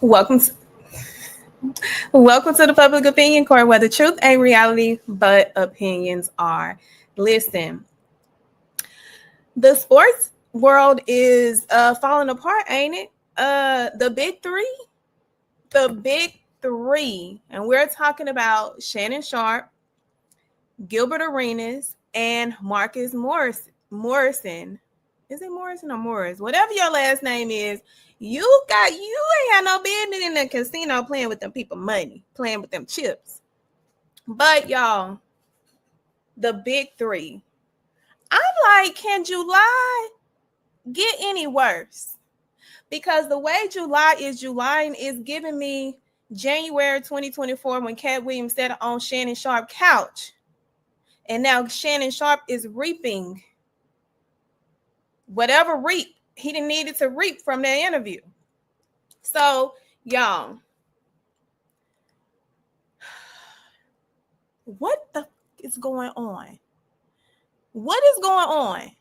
Welcome to, welcome to the Public Opinion Court, where the truth ain't reality, but opinions are. Listen, the sports world is falling apart, ain't it? The big three, and we're talking about Shannon Sharpe, Gilbert Arenas, and Marcus Morrison. Is it Morrison or Morris? Whatever your last name is, you ain't had no business in the casino playing with them people money, playing with them chips. But y'all, the big three. I'm like, can July get any worse? Because the way July is giving me January 2024 when Cat Williams sat on Shannon Sharpe couch. And now Shannon Sharpe is reaping whatever he didn't needed to reap from that interview. So, y'all, what the is going on? What is going on?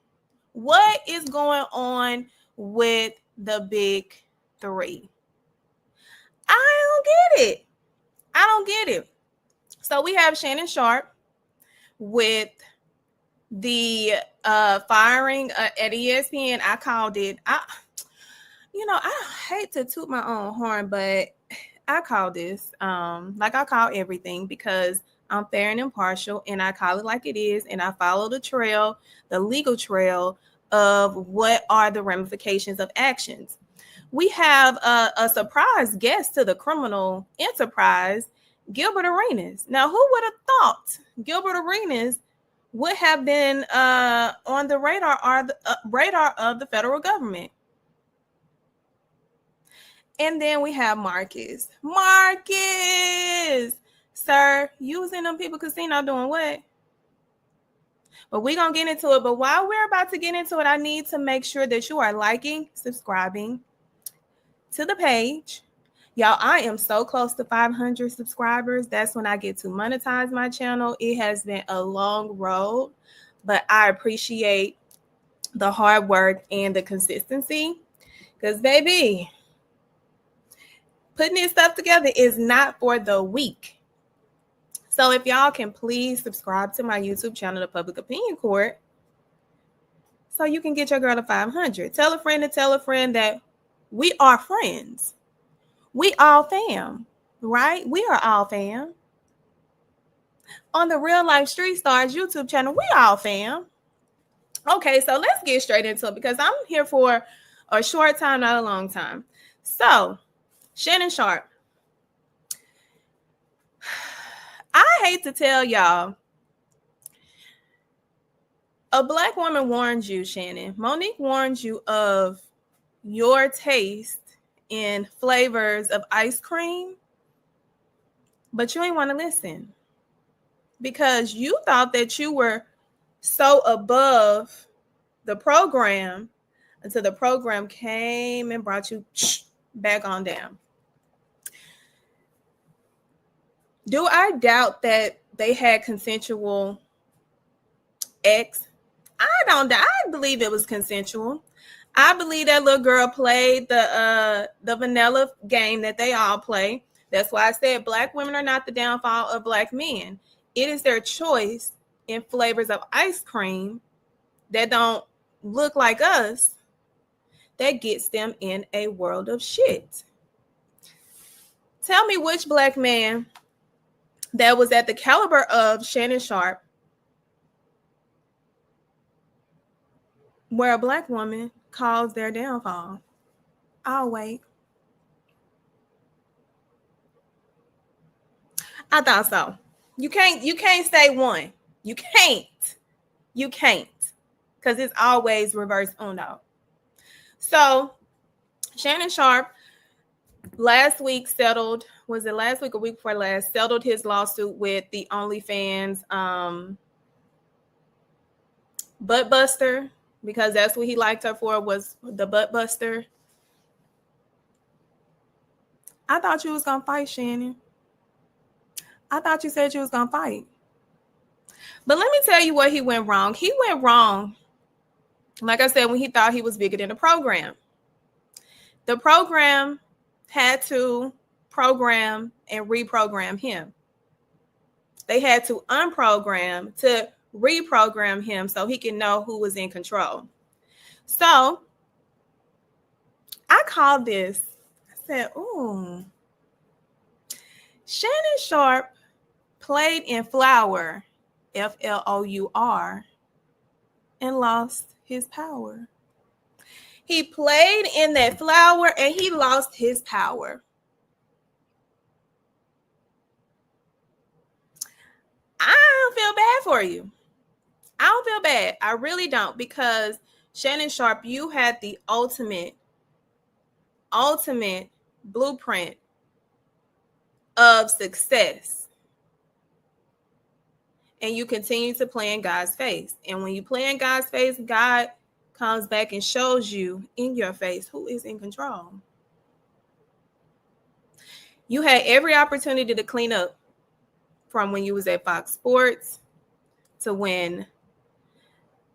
What is going on with the big three? I don't get it. So we have Shannon Sharpe with the firing at ESPN. I called it. I hate to toot my own horn, but I call this like I call everything, because I'm fair and impartial, and I call it like it is, and I follow the legal trail of what are the ramifications of actions. We have a surprise guest to the criminal enterprise, Gilbert Arenas. Now, who would have thought Gilbert Arenas would have been on the radar of the federal government? And then we have Marcus. Sir, you was in them people casino doing what? But we're going to get into it. But while we're about to get into it, I need to make sure that you are liking, subscribing to the page. Y'all, I am so close to 500 subscribers. That's when I get to monetize my channel. It has been a long road, but I appreciate the hard work and the consistency. Because, baby, putting this stuff together is not for the weak. So if y'all can please subscribe to my YouTube channel, The Public Opinion Court, so you can get your girl to 500. Tell a friend to tell a friend that we are friends. We all fam, right? We are all fam. On the Real Life Street Stars YouTube channel, we all fam. Okay, so let's get straight into it, because I'm here for a short time, not a long time. So, Shannon Sharpe. I hate to tell y'all, a Black woman warned you, Shannon. Monique warned you of your taste in flavors of ice cream, but you ain't want to listen because you thought that you were so above the program until the program came and brought you back on down. Do I doubt that they had consensual sex? I believe it was consensual. I believe that little girl played the vanilla game that they all play. That's why I said Black women are not the downfall of Black men. It is their choice in flavors of ice cream that don't look like us that gets them in a world of shit. Tell me which Black man that was at the caliber of Shannon Sharpe where a Black woman caused their downfall. I'll wait. I thought so. You can't say one. You can't. Because it's always reverse uno. So Shannon Sharpe last week settled, was it last week or week before last, settled his lawsuit with the OnlyFans butt buster, because that's what he liked her for, was the butt buster. I thought you was going to fight, Shannon. I thought you said you was going to fight. But let me tell you what he went wrong. He went wrong, like I said, when he thought he was bigger than the program. The program had to program and reprogram him. They had to unprogram to reprogram him so he can know who was in control. So I called this. I said, ooh, Shannon Sharpe played in Flour, Flour, and lost his power. He played in that Flour and he lost his power. I don't feel bad for you. I don't feel bad. I really don't, because Shannon Sharpe, you had the ultimate blueprint of success. And you continue to play in God's face. And when you play in God's face, God comes back and shows you in your face who is in control. You had every opportunity to clean up, from when you was at Fox Sports to when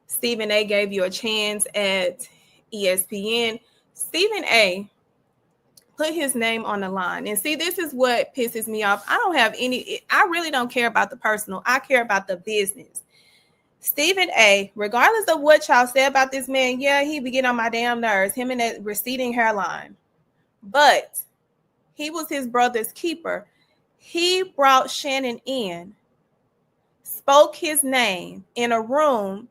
Stephen A gave you a chance at ESPN. Stephen A put his name on the line. And see, this is what pisses me off. I really don't care about the personal. I care about the business. Stephen A, regardless of what y'all say about this man, yeah, he be getting on my damn nerves, him and that receding hairline. But he was his brother's keeper. He brought Shannon in, spoke his name in a room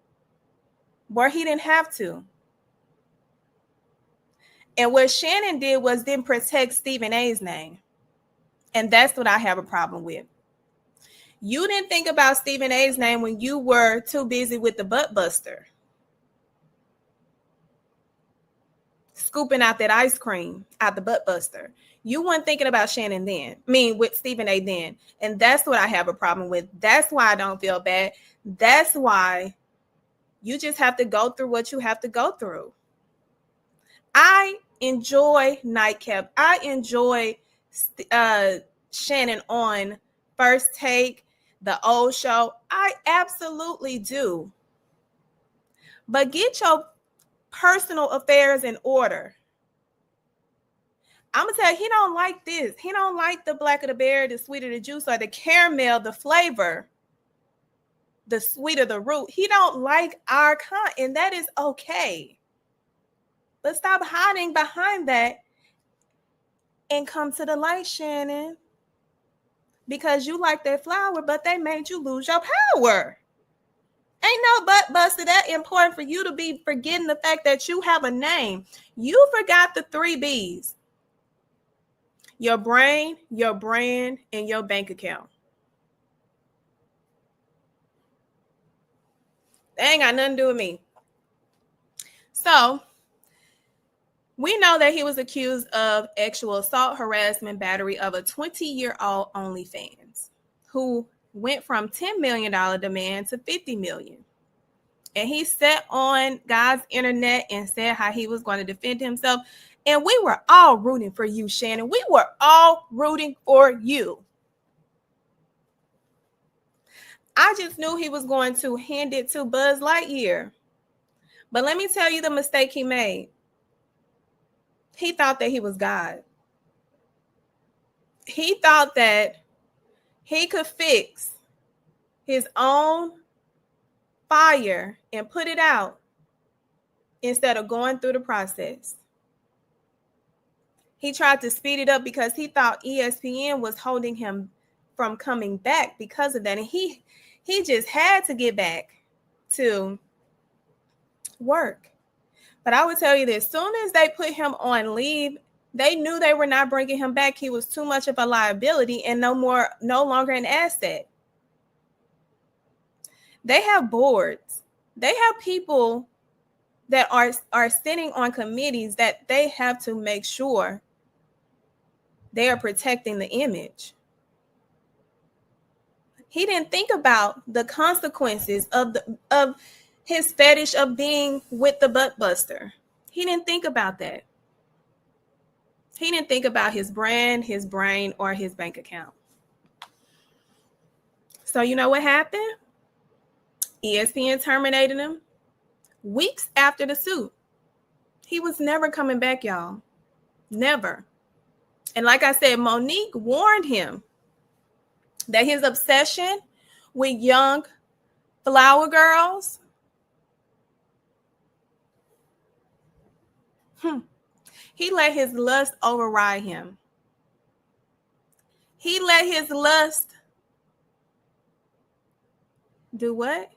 where he didn't have to. And what Shannon did was then protect Stephen A's name. And that's what I have a problem with. You didn't think about Stephen A's name when you were too busy with the butt buster, scooping out that ice cream out the butt buster. You weren't thinking about Shannon then. With Stephen A then. And that's what I have a problem with. That's why I don't feel bad. That's why you just have to go through what you have to go through. I enjoy Nightcap. I enjoy Shannon on First Take, the old show. I absolutely do. But get your personal affairs in order. I'm going to tell you, he don't like this. He don't like the blacker the berry, the sweeter the juice, or the caramel, the flavor, the sweeter the root. He don't like our kind, and that is okay. But stop hiding behind that and come to the light, Shannon. Because you like that flower, but they made you lose your power. Ain't no butt buster that important for you to be forgetting the fact that you have a name. You forgot the 3 B's. Your brain, your brand, and your bank account. That ain't got nothing to do with me. So, we know that he was accused of sexual assault, harassment, battery of a 20-year-old OnlyFans who went from $10 million demand to $50 million. And he sat on God's internet and said how he was going to defend himself. And we were all rooting for you, Shannon. We were all rooting for you. I just knew he was going to hand it to Buzz Lightyear. But let me tell you the mistake he made. He thought that he was God. He thought that he could fix his own fire and put it out instead of going through the process. He tried to speed it up because he thought ESPN was holding him from coming back because of that. And he just had to get back to work. But I would tell you this, as soon as they put him on leave, they knew they were not bringing him back. He was too much of a liability and no longer an asset. They have boards. They have people that are sitting on committees that they have to make sure they are protecting the image. He didn't think about the consequences of his fetish of being with the butt buster. He didn't think about that. He didn't think about his brand, his brain, or his bank account. So you know what happened? ESPN terminated him weeks after the suit. He was never coming back, y'all. Never. And like I said, Monique warned him that his obsession with young flower girls, he let his lust override him. He let his lust do what?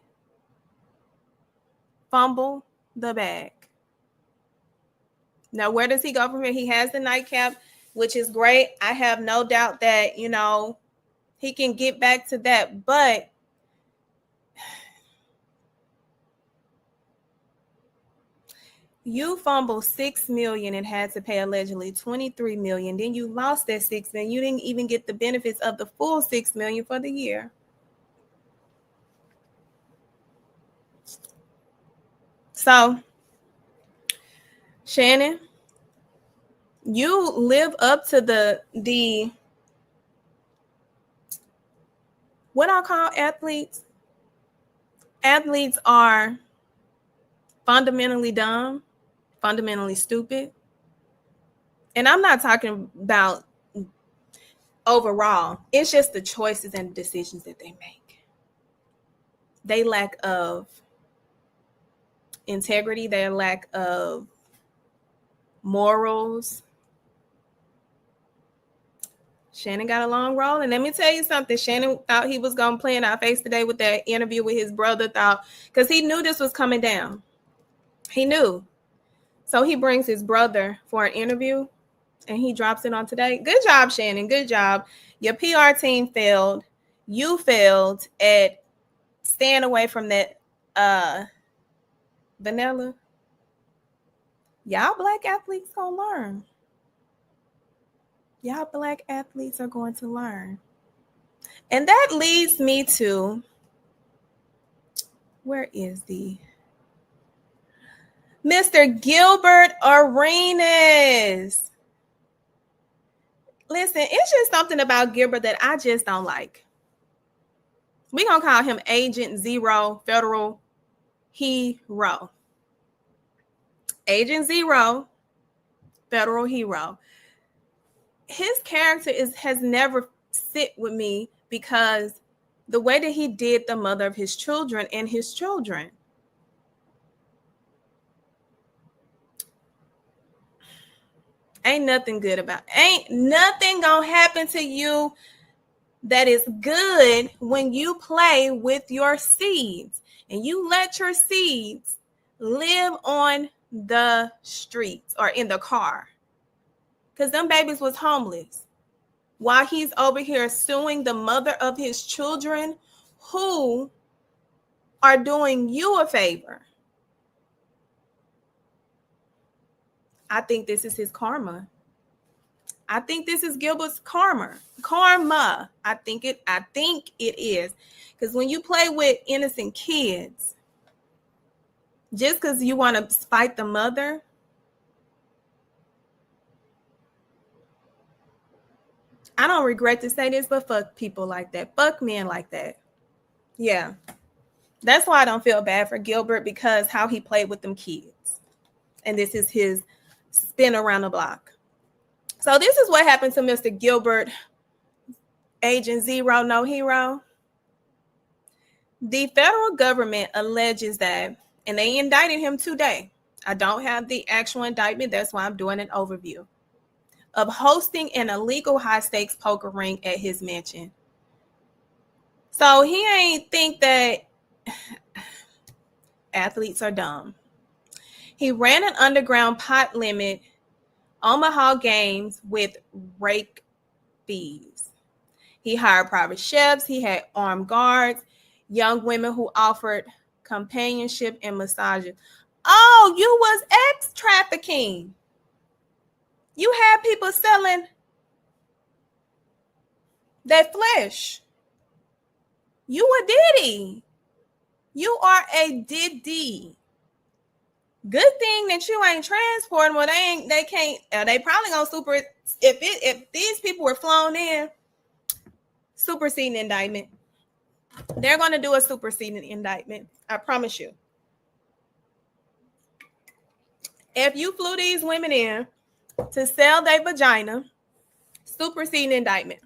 Fumble the bag. Now, where does he go from here? He has the nightcap, which is great. I have no doubt that, you know, he can get back to that. But you fumbled $6 million and had to pay allegedly $23 million. Then you lost that $6 million. You didn't even get the benefits of the full $6 million for the year. So, Shannon, you live up to the what I call athletes. Athletes are fundamentally dumb, fundamentally stupid. And I'm not talking about overall. It's just the choices and decisions that they make. They lack of integrity, their lack of morals. Shannon got a long roll. And let me tell you something. Shannon thought he was going to play in our face today with that interview with his brother, because he knew this was coming down. He knew. So he brings his brother for an interview and he drops it on today. Good job, Shannon. Good job. Your PR team failed. You failed at staying away from that vanilla. Y'all black athletes gonna learn. Y'all black athletes are going to learn. And that leads me to, where is the Mr. Gilbert Arenas? Listen, it's just something about Gilbert that I just don't like. We're going to call him Agent Zero, Federal Hero. Agent Zero, Federal Hero. His character has never sit with me because the way that he did the mother of his children and his children. Ain't nothing good about it. Ain't nothing gonna happen to you that is good when you play with your seeds and you let your seeds live on the streets or in the car. Because them babies was homeless while he's over here suing the mother of his children who are doing you a favor. I think this is his karma. I think this is Gilbert's karma. I think it is. Because when you play with innocent kids, just because you want to spite the mother, I don't regret to say this, but fuck people like that. Fuck men like that. Yeah. That's why I don't feel bad for Gilbert, because how he played with them kids. And this is his spin around the block. So this is what happened to Mr. Gilbert, Agent Zero, No Hero. The federal government alleges that, and they indicted him today. I don't have the actual indictment. That's why I'm doing an overview of hosting an illegal high-stakes poker ring at his mansion. So he ain't think that athletes are dumb. He ran an underground pot limit Omaha games with rake fees. He hired private chefs. He had armed guards, young women who offered companionship and massages. Oh, you was ex-trafficking. You had people selling that flesh. You a diddy. You are a diddy. Good thing that you ain't transporting. Well, they probably gonna if these people were flown in, superseding indictment. They're gonna do a superseding indictment. I promise you. If you flew these women in to sell their vagina Superseding indictment.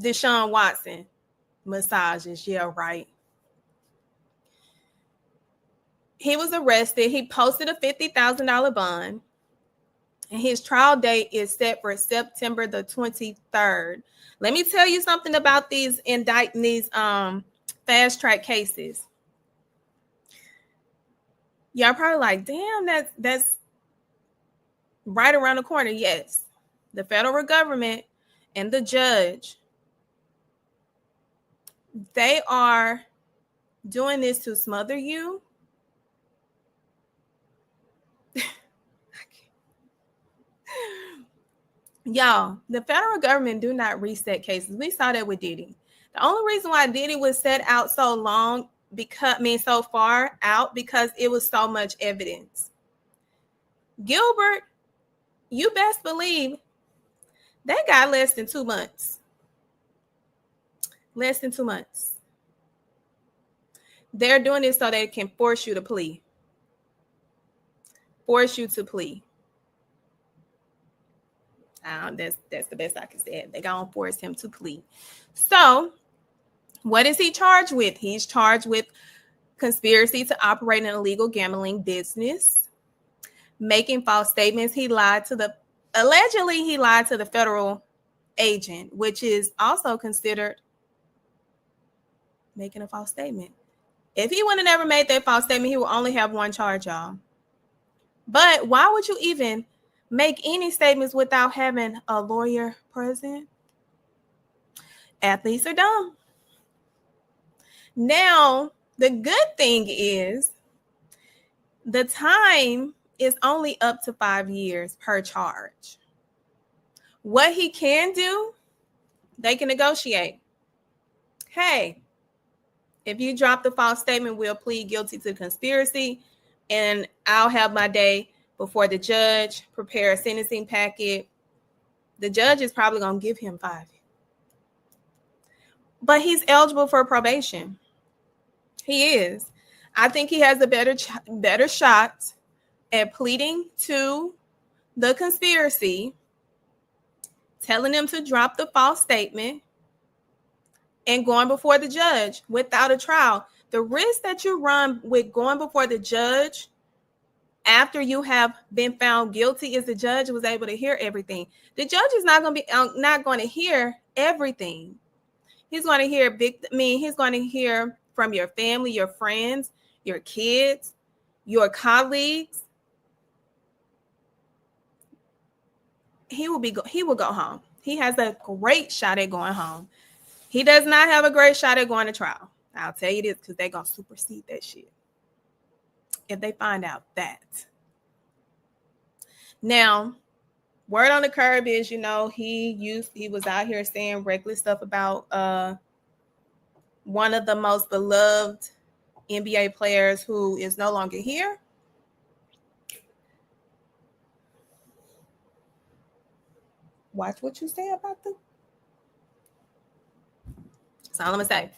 Deshaun Watson. Massages. Yeah, right. He was arrested. He posted a $50,000 bond. And his trial date is set for September the 23rd. Let me tell you something about these fast track cases. Y'all probably like, damn, that's right around the corner. Yes. The federal government and the judge, they are doing this to smother you. Y'all, the federal government do not reset cases. We saw that with Diddy. The only reason why Diddy was set out so long, so far out, because it was so much evidence. Gilbert, you best believe they got less than 2 months. Less than 2 months. They're doing this so they can force you to plea. Force you to plea. That's the best I can say. They're going to force him to plea. So, what is he charged with? He's charged with conspiracy to operate an illegal gambling business, making false statements. Allegedly he lied to the federal agent, which is also considered making a false statement. If he would have never made that false statement, he would only have one charge, y'all. But why would you even make any statements without having a lawyer present? Athletes are dumb. Now, the good thing is the time is only up to 5 years per charge. What he can do, they can negotiate. Hey, if you drop the false statement, we'll plead guilty to conspiracy, and I'll have my day before the judge, prepare a sentencing packet. The judge is probably going to give him 5. But he's eligible for probation. He is. I think he has a better shot at pleading to the conspiracy, telling them to drop the false statement, and going before the judge without a trial. The risk that you run with going before the judge after you have been found guilty is the judge was able to hear everything. The judge is not going to hear everything. He's going to hear he's going to hear from your family, your friends, your kids, your colleagues. He will go home. He has a great shot at going home. He does not have a great shot at going to trial. I'll tell you this, because they're going to supersede that shit if they find out that. Now, word on the curb is, he was out here saying reckless stuff about one of the most beloved NBA players who is no longer here. Watch what you say about them. That's all I'm gonna say.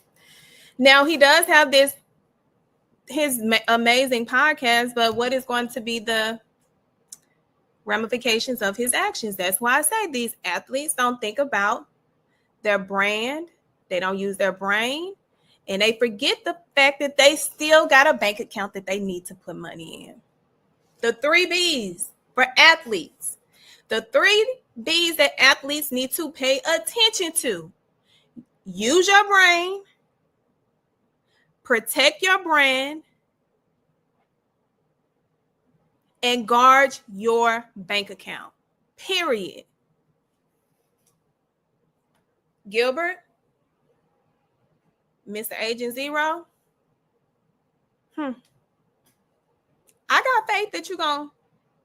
Now, he does have his amazing podcast, but what is going to be the ramifications of his actions? That's why I say these athletes don't think about their brand. They don't use their brain, and they forget the fact that they still got a bank account that they need to put money in. The 3 B's for athletes. The 3 B's that athletes need to pay attention to. Use your brain, protect your brand, and guard your bank account. Period. Gilbert, Mr. Agent Zero. I got faith that you're going to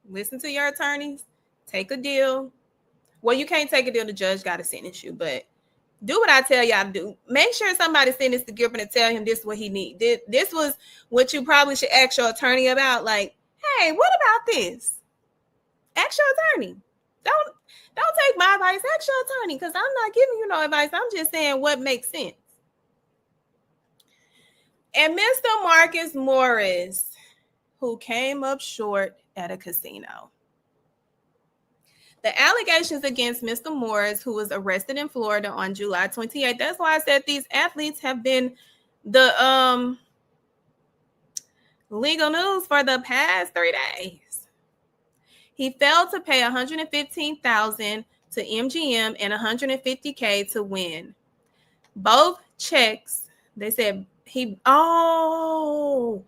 listen to your attorneys, take a deal. Well, you can't take a deal. The judge got to sentence you, but do what I tell y'all to do. Make sure somebody send this to Gilbert and tell him this is what he needs. This was what you probably should ask your attorney about. Like, hey, what about this? Ask your attorney. Don't take my advice. Ask your attorney, because I'm not giving you no advice. I'm just saying what makes sense. And Mr. Marcus Morris, who came up short at a casino. The allegations against Mr. Morris, who was arrested in Florida on July 28th, that's why I said these athletes have been the legal news for the past 3 days. He failed to pay $115,000 to MGM and $150K to win. Both checks, they said he was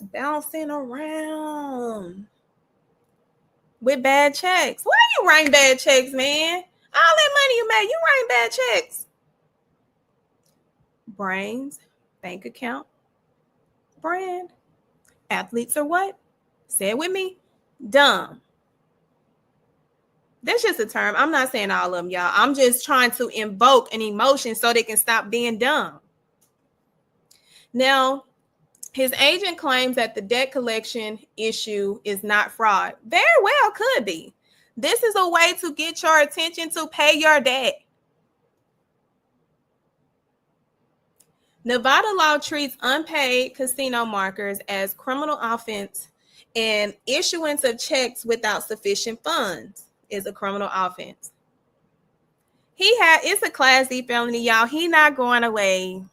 bouncing around with bad checks. Why you writing bad checks, man? All that money you made, you writing bad checks. Brains, bank account, brand. Athletes are what? Say it with me. Dumb. That's just a term. I'm not saying all of them, y'all. I'm just trying to invoke an emotion so they can stop being dumb. Now, his agent claims that the debt collection issue is not fraud. Very well could be. This is a way to get your attention to pay your debt. Nevada law treats unpaid casino markers as criminal offense, and issuance of checks without sufficient funds is a criminal offense. It's a Class D felony, y'all. He not going away.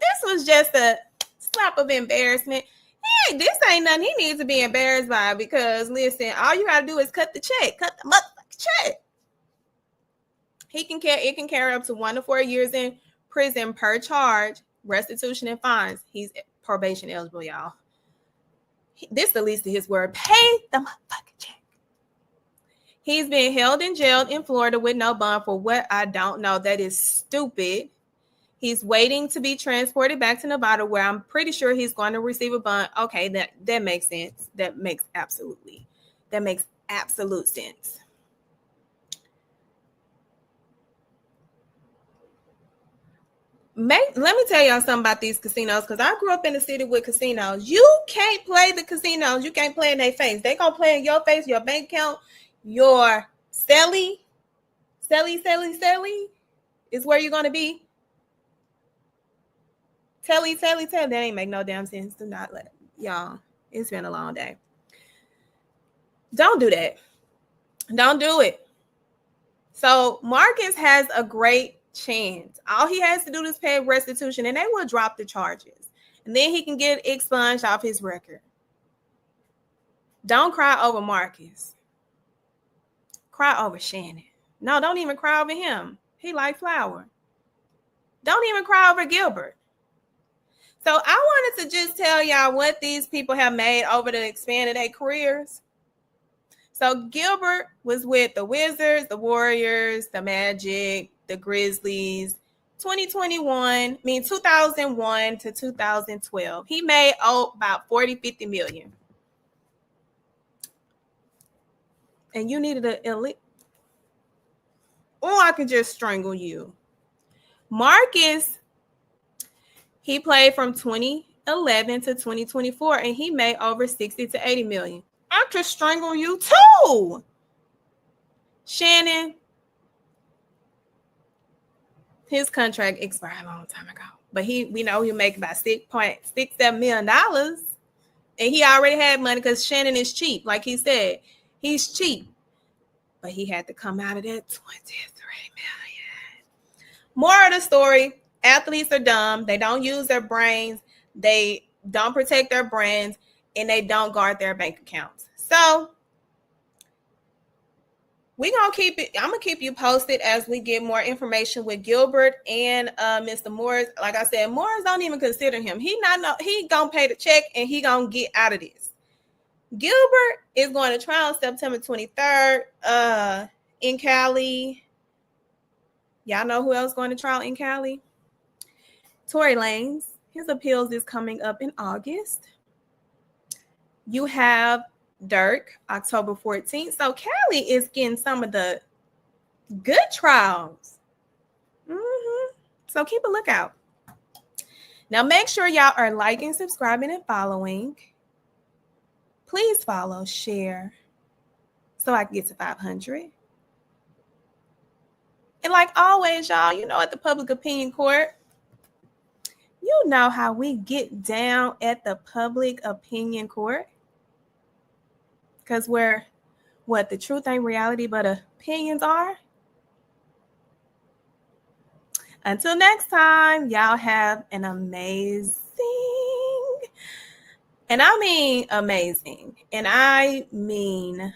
This was just a slap of embarrassment. Hey, this ain't nothing he needs to be embarrassed by, because listen, all you gotta do is cut the motherfucking check. It can carry up to 1 to 4 years in prison per charge, restitution and fines. He's probation eligible, y'all. This is the least of his word. Pay the motherfucking check. He's been held and jailed in Florida with no bond for what I don't know. That is stupid. He's waiting to be transported back to Nevada, where I'm pretty sure he's going to receive a bond. Okay, that makes sense. That makes absolute sense. Let me tell y'all something about these casinos, because I grew up in the city with casinos. You can't play the casinos. You can't play in their face. They gonna play in your face, your bank account, your celly is where you're gonna be. Telly. That ain't make no damn sense. Do not let y'all. It's been a long day. Don't do that. Don't do it. So Marcus has a great chance. All he has to do is pay restitution, and they will drop the charges, and then he can get expunged off his record. Don't cry over Marcus. Cry over Shannon. No, don't even cry over him. He like flour. Don't even cry over Gilbert. So I wanted to just tell y'all what these people have made over the span of their careers. So Gilbert was with the Wizards, the Warriors, the Magic, the Grizzlies, 2001 to 2012. He made about 40-50 million. And you needed an elite. Or I could just strangle you. Marcus, he played from 2011 to 2024, and he made over 60 to 80 million. I could strangle you too. Shannon, his contract expired a long time ago, but we know he'll make about $6.67 million, and he already had money because Shannon is cheap. Like he said, he's cheap, but he had to come out of that 23 million. More of the story: athletes are dumb. They don't use their brains. They don't protect their brands, and they don't guard their bank accounts. So I'm gonna keep you posted as we get more information with Gilbert and Mr. Morris. Like I said, Morris don't even consider him. He gonna pay the check and he gonna get out of this. Gilbert is going to trial September 23rd in Cali. Y'all know who else going to trial in Cali? Tory Lanez. His appeals is coming up in August. You have Dirk, October 14th. So Cali is getting some of the good trials. So keep a lookout. Now make sure y'all are liking, subscribing, and following. Please follow, share, so I can get to 500. And like always, y'all, at the Public Opinion Court, you know how we get down at the Public Opinion Court. Because where what the truth ain't reality, but opinions are. Until next time, y'all have an amazing, and I mean amazing, and I mean